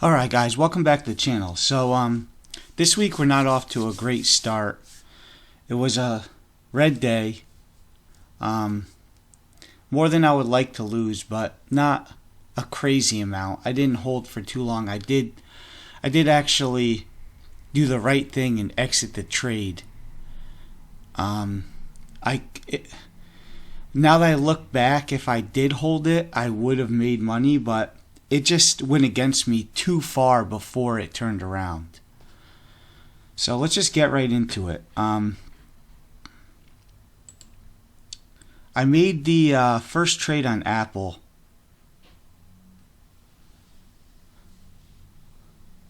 Alright guys, welcome back to the channel. So this week we're not off to a great start. It was a red day. More than I would like to lose, but not a crazy amount. I didn't hold for too long. I did actually do the right thing and exit the trade. Now that I look back, if I did hold it, I would have made money, but it just went against me too far before it turned around. So let's just get right into it. I made the first trade on Apple.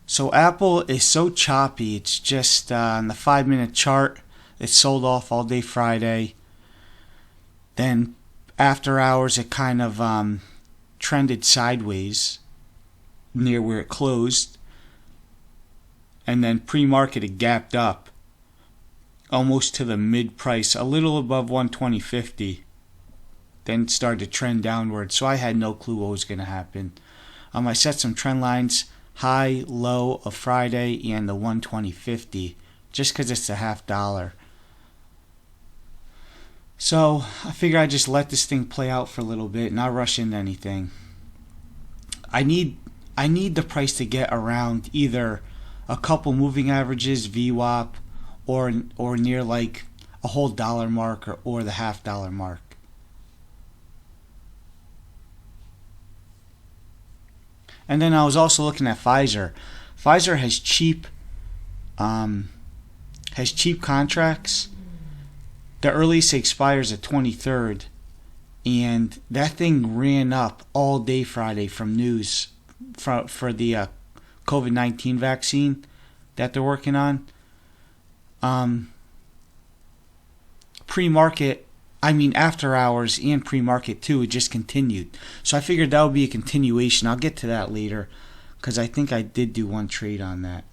So Apple is so choppy. It's just on the 5-minute chart, it sold off all day Friday. Then after hours, it kind of trended sideways near where it closed, and then pre-market it gapped up almost to the mid price, a little above 120.50, then started to trend downward. So I had no clue what was going to happen. I set some trend lines, high, low of Friday and the 120.50, just because it's a $0.50. So I figure I just let this thing play out for a little bit, not rush into anything. I need the price to get around either a couple moving averages, VWAP, or near like a whole dollar mark or the $0.50 mark. And then I was also looking at Pfizer. Pfizer has cheap contracts. The earliest expires the 23rd, and that thing ran up all day Friday from news for the COVID-19 vaccine that they're working on. Pre-market, after hours and pre-market too, it just continued. So I figured that would be a continuation. I'll get to that later because I think I did do one trade on that.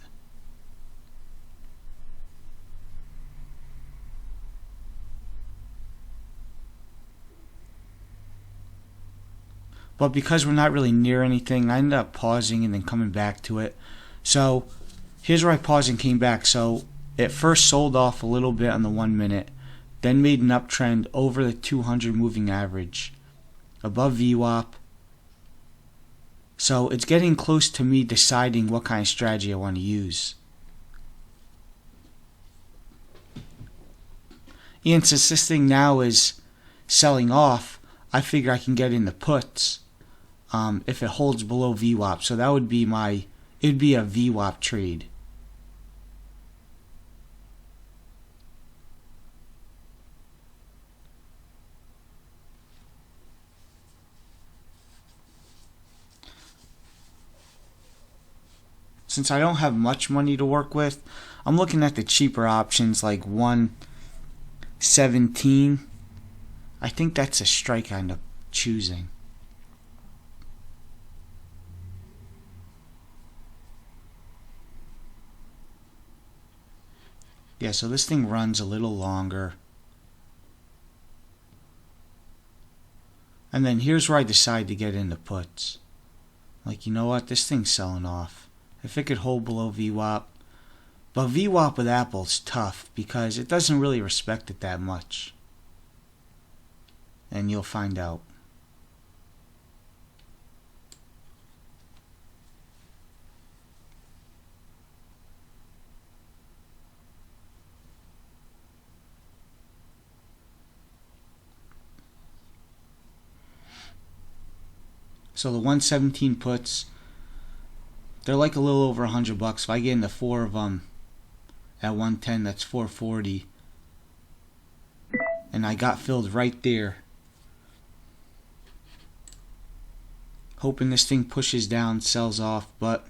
But because we're not really near anything, I ended up pausing and then coming back to it. So here's where I paused and came back. So it first sold off a little bit on the 1 minute, then made an uptrend over the 200 moving average, above VWAP. So it's getting close to me deciding what kind of strategy I want to use. And since this thing now is selling off, I figure I can get into puts if it holds below VWAP. So that would be it'd be a VWAP trade. Since I don't have much money to work with, I'm looking at the cheaper options like 117. I think that's a strike I end up choosing. Yeah, so this thing runs a little longer. And then here's where I decide to get into puts. Like, you know what? This thing's selling off. If it could hold below VWAP. But VWAP with Apple is tough because it doesn't really respect it that much. And you'll find out. So the 117 puts, they're like a little over $100. If I get into 4 of them at 110, that's 440. And I got filled right there. Hoping this thing pushes down, sells off, but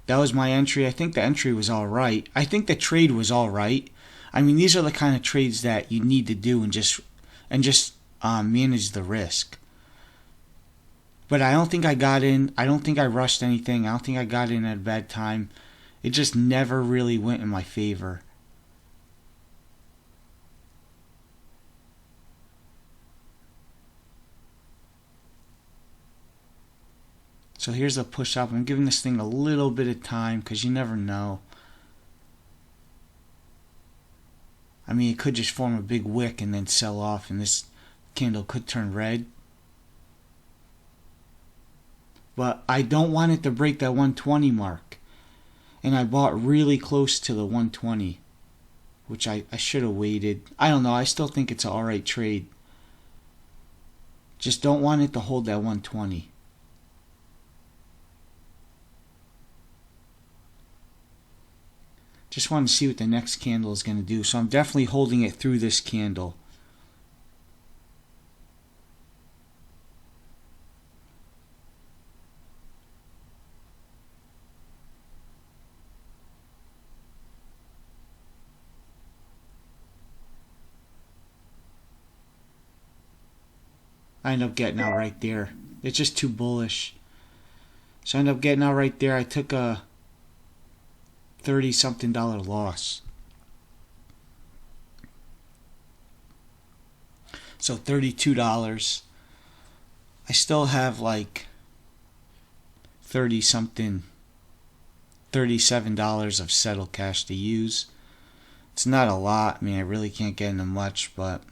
that was my entry. I think the entry was alright. I think the trade was alright. These are the kind of trades that you need to do and just manage the risk. But I don't think I got in. I don't think I rushed anything. I don't think I got in at a bad time. It just never really went in my favor. So here's a push up. I'm giving this thing a little bit of time because you never know. I mean, it could just form a big wick and then sell off, and this candle could turn red. But I don't want it to break that 120 mark. And I bought really close to the 120, which I should have waited. I don't know. I still think it's an alright trade. Just don't want it to hold that 120. Just want to see what the next candle is going to do. So I'm definitely holding it through this candle. I end up getting out right there. It's just too bullish. So I end up getting out right there. I took a $30-something loss. So $32. I still have like $30-something, $37 of settle cash to use. It's not a lot. I mean, I really can't get into much, but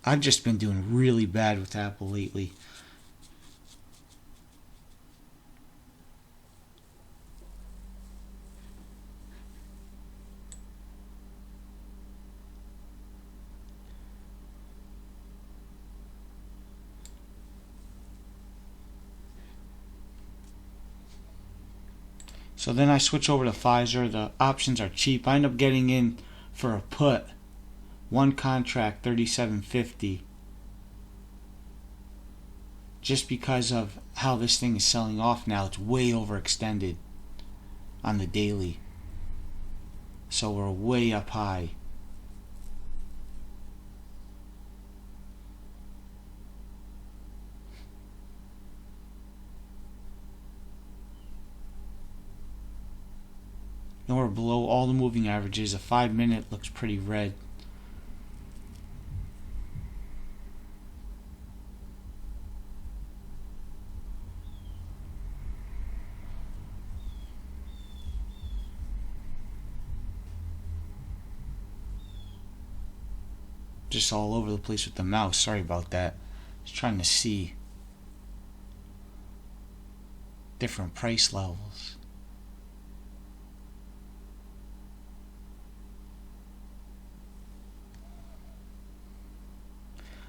I've just been doing really bad with Apple lately. So then I switch over to Pfizer. The options are cheap. I end up getting in for a put. One contract, $37.50. Just because of how this thing is selling off now, it's way overextended on the daily. So we're way up high. And we're below all the moving averages. A 5-minute looks pretty red. Just all over the place with the mouse. Sorry about that. Just trying to see different price levels.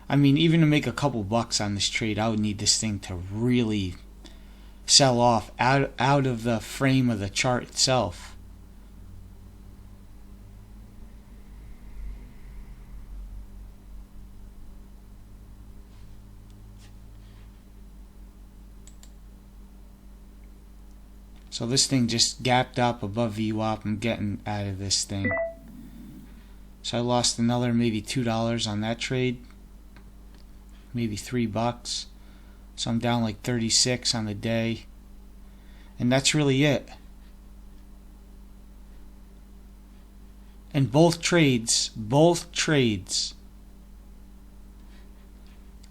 I mean, even to make a couple bucks on this trade, I would need this thing to really sell off out of the frame of the chart itself. So this thing just gapped up above VWAP. I'm getting out of this thing. So I lost another maybe $2 on that trade. Maybe $3. So I'm down like 36 on the day. And that's really it. And both trades,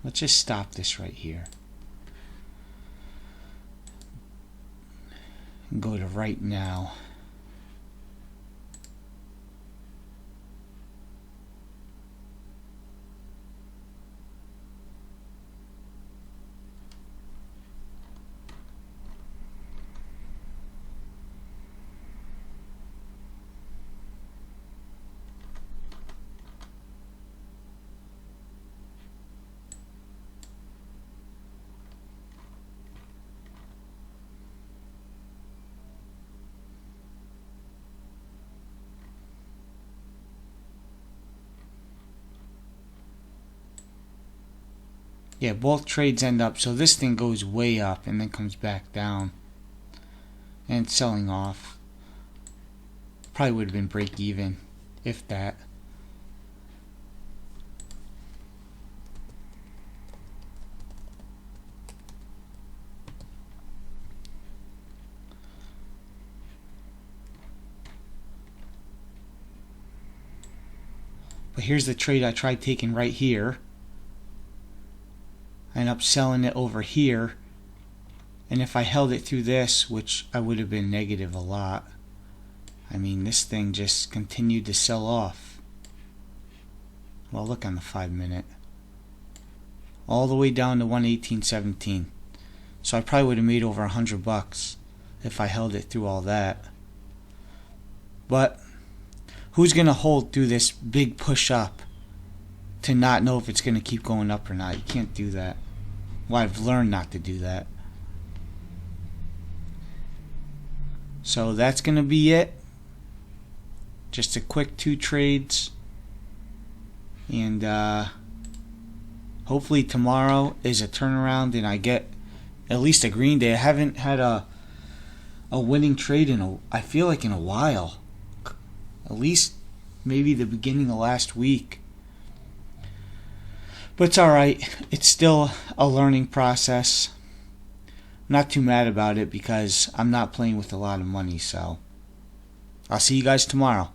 let's just stop this right here. And go to right now. Yeah, both trades end up, so this thing goes way up and then comes back down. And it's selling off. Probably would have been break even, if that. But here's the trade I tried taking right here. I end up selling it over here, and if I held it through this, which I would have been negative a lot, I mean, this thing just continued to sell off. Well, look on the 5 minute, all the way down to 118.17. So I probably would have made over $100 if I held it through all that. But who's gonna hold through this big push up to not know if it's gonna keep going up or not? You can't do that. Well, I've learned not to do that. So that's gonna be it. Just a quick 2 trades, and hopefully tomorrow is a turnaround and I get at least a green day. I haven't had a winning trade I feel like in a while, at least maybe the beginning of last week. But it's alright, it's still a learning process. I'm not too mad about it because I'm not playing with a lot of money. So I'll see you guys tomorrow.